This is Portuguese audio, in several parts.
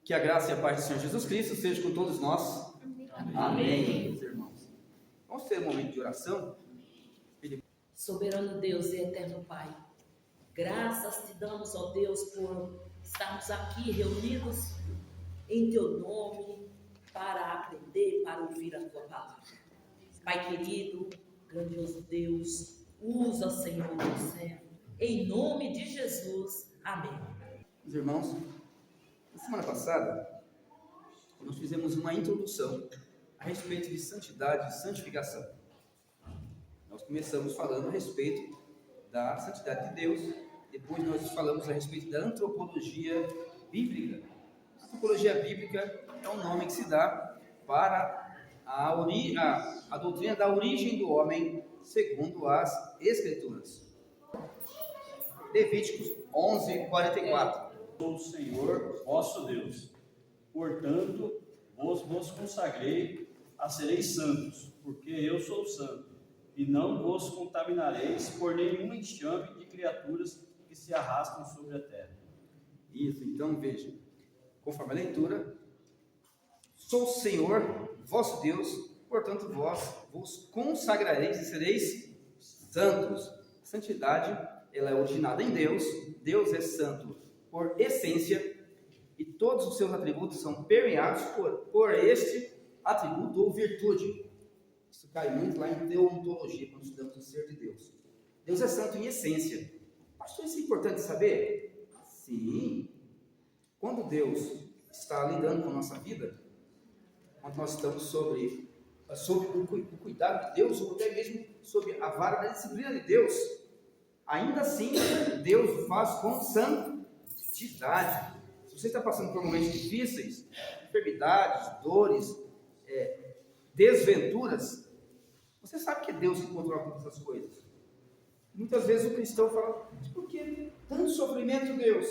Que a graça e a paz do Senhor Jesus Cristo seja com todos nós. Amém. Meus irmãos. Vamos ter um momento de oração. Soberano Deus e eterno Pai, graças te damos, ó Deus, por estarmos aqui reunidos em teu nome para aprender, para ouvir a tua palavra. Pai querido, grandioso Deus, usa, Senhor, o servo, em nome de Jesus. Amém. Meus irmãos, na semana passada, nós fizemos uma introdução a respeito de santidade e santificação. Nós começamos falando a respeito da santidade de Deus, depois nós falamos a respeito da antropologia bíblica. A antropologia bíblica é um nome que se dá para a doutrina da origem do homem segundo as Escrituras. Levíticos 11, 44. Sou o Senhor, vosso Deus. Portanto, vos consagrei a sereis santos, porque eu sou santo. E não vos contaminareis por nenhum enxame de criaturas que se arrastam sobre a terra. Isso, então veja, conforme a leitura, sou o Senhor, vosso Deus, portanto vós vos consagrareis e sereis santos. Santidade, ela é originada em Deus, Deus é santo por essência, e todos os seus atributos são permeados por este atributo ou virtude. Isso cai muito lá em deontologia, quando estudamos o ser de Deus. Deus é santo em essência. Pastor, isso é importante saber? Sim. Quando Deus está lidando com a nossa vida, quando nós estamos sobre o cuidado de Deus, ou até mesmo sobre a vara da disciplina de Deus, ainda assim, Deus o faz com santidade. Se você está passando por momentos difíceis, enfermidades, dores, desventuras, você sabe que é Deus que controla todas essas coisas. Muitas vezes o cristão fala, mas por que tanto sofrimento, Deus?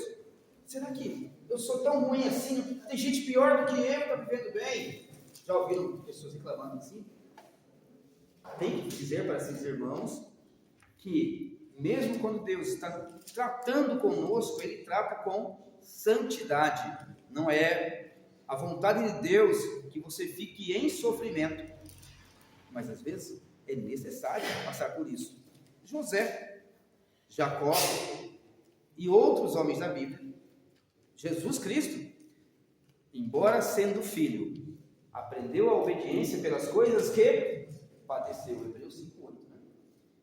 Será que eu sou tão ruim assim? Tem gente pior do que eu que está vivendo bem? Já ouviram pessoas reclamando assim? Tem que dizer para esses irmãos que mesmo quando Deus está tratando conosco, Ele trata com santidade. Não é a vontade de Deus que você fique em sofrimento, mas às vezes é necessário passar por isso. José, Jacó e outros homens da Bíblia, Jesus Cristo, embora sendo filho, aprendeu a obediência pelas coisas que padeceu. Hebreus 5:8. Né?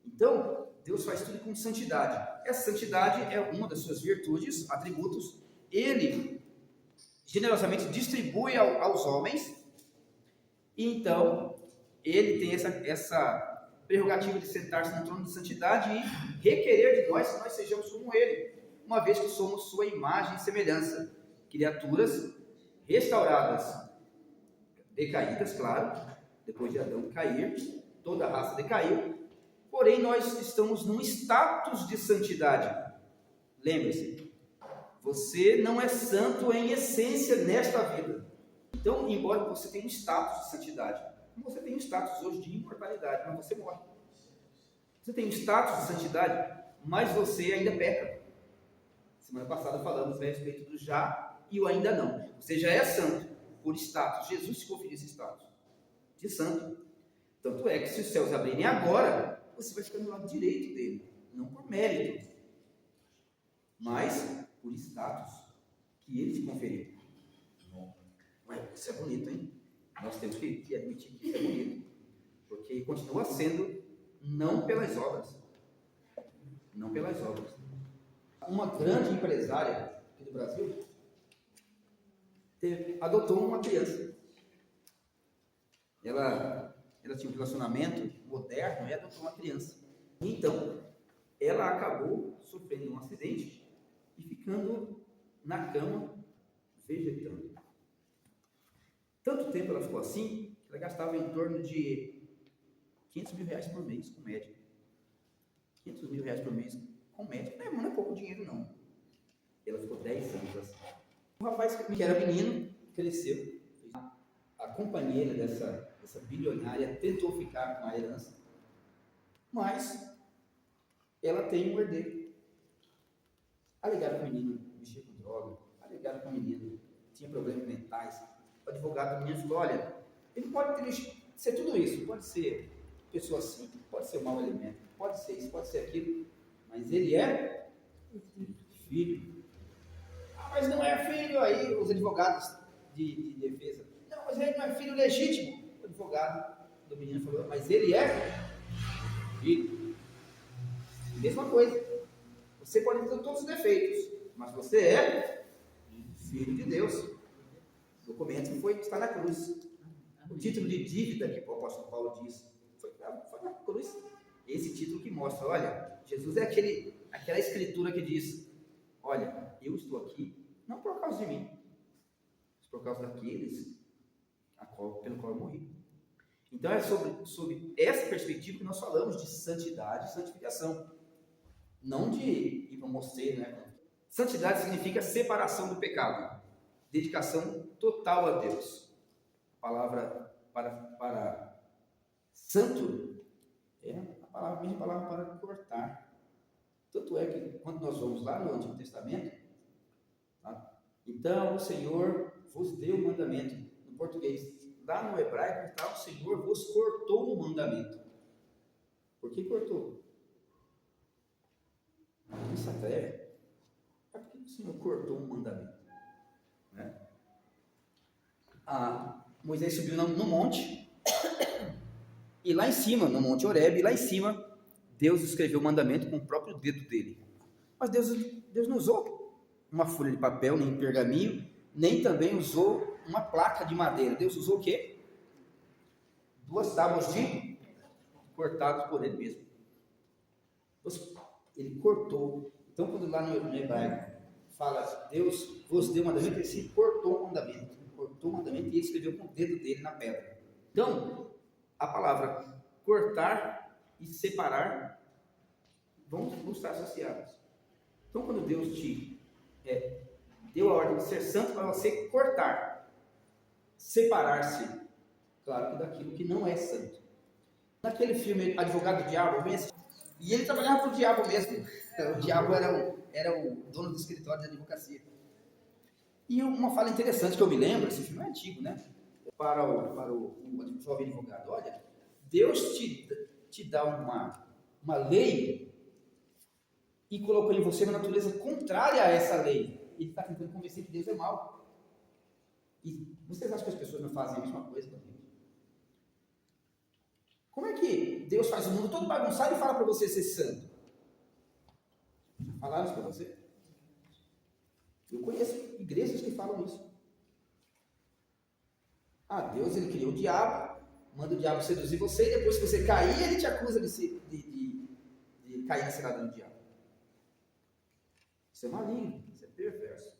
Então, Deus faz tudo com santidade. Essa santidade é uma das suas virtudes, atributos. Ele generosamente distribui aos homens, e então ele tem essa prerrogativa de sentar-se no trono de santidade e requerer de nós que nós sejamos como ele, uma vez que somos sua imagem e semelhança, criaturas restauradas, decaídas, claro, depois de Adão cair, toda a raça decaiu, porém nós estamos num status de santidade. Lembre-se, você não é santo em essência nesta vida. Então, embora você tenha um status de santidade, você tem um status hoje de imortalidade, mas você morre. Você tem um status de santidade, mas você ainda peca. Semana passada falamos a respeito do já e o ainda não. Você já é santo por status. Jesus te conferiu esse status de santo. Tanto é que se os céus abrirem agora, você vai ficar no lado direito dele, não por mérito, mas por status que ele te conferiu. Ué, isso é bonito, hein? Nós temos que admitir que isso é bonito, porque continua sendo não pelas obras. Não pelas obras. Uma grande empresária aqui do Brasil adotou uma criança. Ela tinha um relacionamento moderno e adotou uma criança. Então, ela acabou sofrendo um acidente e ficando na cama, vegetando. Tanto tempo ela ficou assim, que ela gastava em torno de R$500 mil por mês, com médico. R$500 mil por mês, com médico. Não é pouco dinheiro, não. Ela ficou 10 anos assim. O rapaz, que era menino, cresceu. A companheira dessa bilionária tentou ficar com a herança, mas ela tem um herdeiro. Alegaram que o menino mexia com droga, alegaram que o menino tinha problemas mentais. O advogado me falou, olha, ele pode ser tudo isso, pode ser pessoa simples, pode ser um mau elemento, pode ser isso, pode ser aquilo, mas ele é filho. Ah, mas não é filho, aí os advogados de defesa, não, mas ele não é filho legítimo. O advogado do menino falou, mas ele é filho. Mesma coisa, você pode ter todos os defeitos, mas você é filho de Deus. O documento está na cruz. O título de dívida que o apóstolo Paulo diz foi na cruz. Esse título que mostra, olha, Jesus é aquela escritura que diz, olha, eu estou aqui não por causa de mim, mas por causa daqueles pelo qual eu morri. Então é sobre essa perspectiva que nós falamos de santidade e santificação, não de ir para um mosteiro, né? Santidade significa separação do pecado, dedicação total a Deus. A palavra para santo é a mesma palavra para cortar. Tanto é que quando nós vamos lá no Antigo Testamento, tá? Então o Senhor vos deu o mandamento. No português, lá no hebraico, tá? O Senhor vos cortou o mandamento. Por que cortou? Isso até por que o Senhor cortou um mandamento? Né? Moisés subiu no monte, e lá em cima, no Monte Horebe, lá em cima, Deus escreveu o mandamento com o próprio dedo dele. Mas Deus não usou uma folha de papel, nem pergaminho, nem também usou uma placa de madeira. Deus usou o quê? 2 tábuas de cortadas por ele mesmo. Ele cortou. Então, quando lá no hebraico fala, Deus vos deu o mandamento, ele cortou o mandamento. Cortou o mandamento e ele escreveu com o dedo dele na pedra. Então, a palavra cortar e separar vão estar associadas. Então, quando Deus te deu a ordem de ser santo, para você cortar, separar-se, claro, daquilo que não é santo. Naquele filme Advogado do Diabo, e ele trabalhava para o diabo mesmo. O diabo era o dono do escritório de advocacia. E uma fala interessante que eu me lembro, esse filme é antigo, né? Para o jovem advogado, olha, Deus te dá uma lei e colocou em você uma natureza contrária a essa lei. Ele está tentando convencer que Deus é mau. E vocês acham que as pessoas não fazem a mesma coisa com Deus? Como é que Deus faz o mundo todo bagunçado e fala para você ser santo? Já falaram isso para você? Eu conheço igrejas que falam isso. Deus ele criou o diabo, manda o diabo seduzir você, e depois que você cair, ele te acusa de cair na cilada do diabo. Isso é maligno, isso é perverso.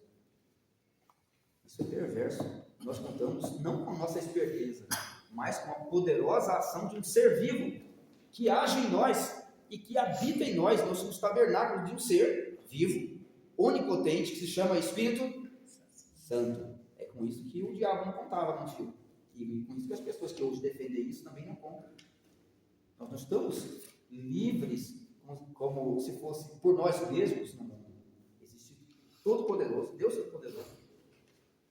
Isso é perverso. Nós contamos não com a nossa esperteza, mas com a poderosa ação de um ser vivo que age em nós e que habita em nós. Nós somos tabernáculos de um ser vivo, onipotente, que se chama Espírito Santo. É com isso que o diabo não contava no filme. E com isso que as pessoas que hoje defendem isso também não contam. Nós não estamos livres como se fosse por nós mesmos no mundo. Existe Todo-Poderoso, Deus Todo-Poderoso,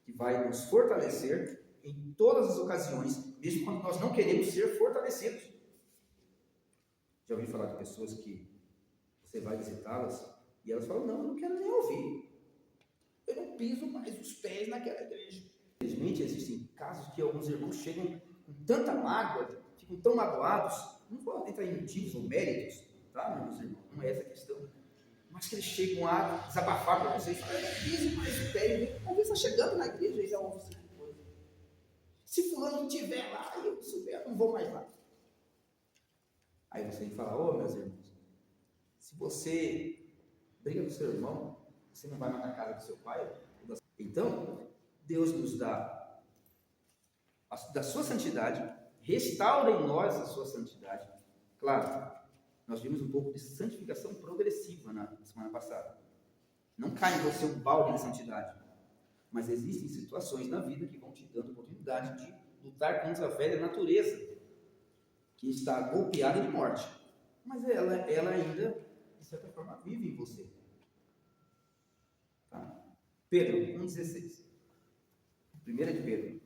que vai nos fortalecer em todas as ocasiões, mesmo quando nós não queremos ser fortalecidos. Já ouvi falar de pessoas que você vai visitá-las e elas falam, não, eu não quero nem ouvir. Eu não piso mais os pés naquela igreja. Infelizmente, existem casos que alguns irmãos chegam com tanta mágoa, ficam tão magoados, não vou entrar em motivos ou méritos, tá, meus irmãos? Não é essa a questão. Mas que eles chegam a desabafar para vocês, eu não piso mais os pés. Às vezes está chegando na igreja e já ouve esse tipo de coisa. Se fulano não estiver lá, eu souber, não vou mais lá. Aí você tem que falar, meus irmãos, se você briga com o seu irmão, você não vai matar a casa do seu pai? Então, Deus nos dá da sua santidade, restaura em nós a sua santidade. Claro, nós vimos um pouco de santificação progressiva na semana passada. Não cai em você um balde de santidade, mas existem situações na vida que vão te dando oportunidade de lutar contra a velha natureza, que está golpeada de morte, mas ela ainda, de certa forma, vive em você. Tá? Pedro 1,16. Primeira de Pedro.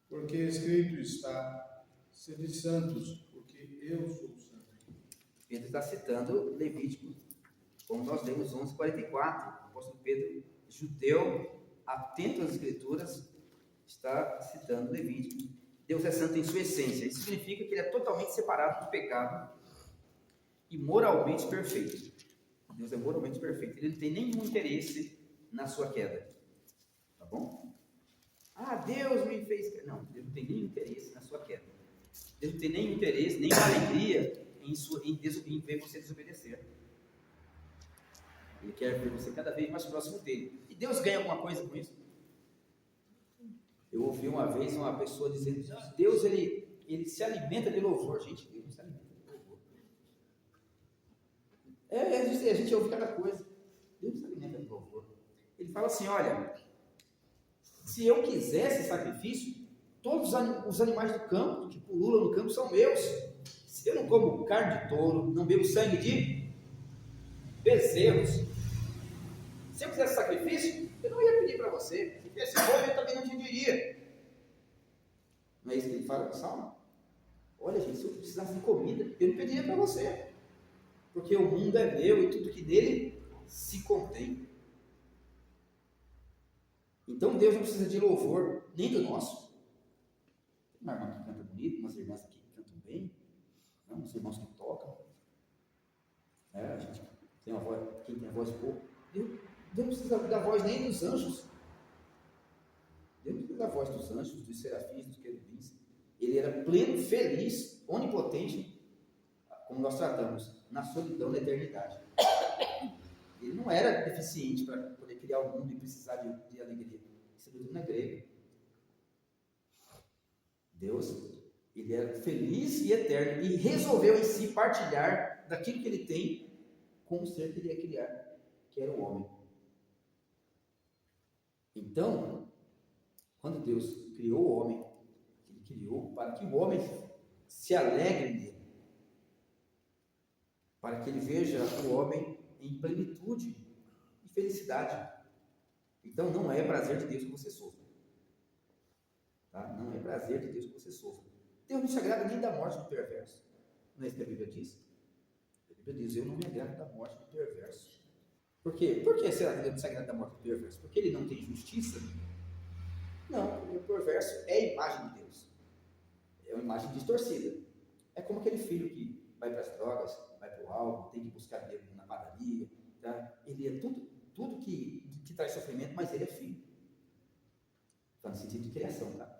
Porque escrito está: sede santos, porque eu sou santo. Pedro está citando Levítico, como nós lemos 11:44. O apóstolo Pedro, judeu, atento às escrituras, está citando Levítico. Deus é santo em sua essência. Isso significa que ele é totalmente separado do pecado e moralmente perfeito. Deus é moralmente perfeito. Ele não tem nenhum interesse na sua queda. Tá bom? Ah, Deus me fez... Não, Deus não tem nenhum interesse na sua queda. Deus não tem nenhum interesse, nenhuma alegria em ver você desobedecer. Ele quer ver você cada vez mais próximo dele. E Deus ganha alguma coisa com isso? Eu ouvi uma vez uma pessoa dizendo: Deus ele se alimenta de louvor. Gente, Deus não se alimenta de louvor. A gente ouve cada coisa. Deus não se alimenta de louvor. Ele fala assim: olha, se eu quisesse sacrifício, todos os animais do campo, que pululam no campo, são meus. Se eu não como carne de touro, não bebo sangue de bezerros, se eu quisesse sacrifício, eu não ia pedir para você. Se tivesse fome, eu também não te diria. Não é isso que ele fala no Salmo? Olha, gente, se eu precisasse de comida, eu não pediria para você. Porque o mundo é meu e tudo que nele se contém. Então Deus não precisa de louvor, nem do nosso. Tem uma irmã que canta bonito, umas irmãs aqui que cantam bem, não, uns irmãos que tocam. A gente tem uma voz, quem tem a voz boa. Deus não precisa da voz nem dos anjos. Deus não precisa da voz dos anjos, dos serafins, dos querubins. Ele era pleno, feliz, onipotente, como nós tratamos, na solidão da eternidade. Ele não era deficiente para poder criar o mundo e precisar de alegria. Isso tudo não é grego. Deus, ele era feliz e eterno e resolveu em si partilhar daquilo que ele tem com o ser que ele ia criar, que era o homem. Então, quando Deus criou o homem, ele criou para que o homem se alegre nele, para que ele veja o homem em plenitude e felicidade. Então, não é prazer de Deus que você sofra. Tá? Não é prazer de Deus que você sofra. Deus não se agrada nem da morte do perverso. Não é isso que a Bíblia diz? A Bíblia diz: eu não me agrado da morte do perverso. Por quê? Por que será que Deus não se agrada da morte do perverso? Porque ele não tem justiça? Não, porque o perverso é a imagem de Deus. É uma imagem distorcida. É como aquele filho que vai para as drogas, vai para o álcool, tem que buscar dinheiro na padaria. Tá? Ele é tudo que traz sofrimento, mas ele é filho. Está no sentido de criação, tá?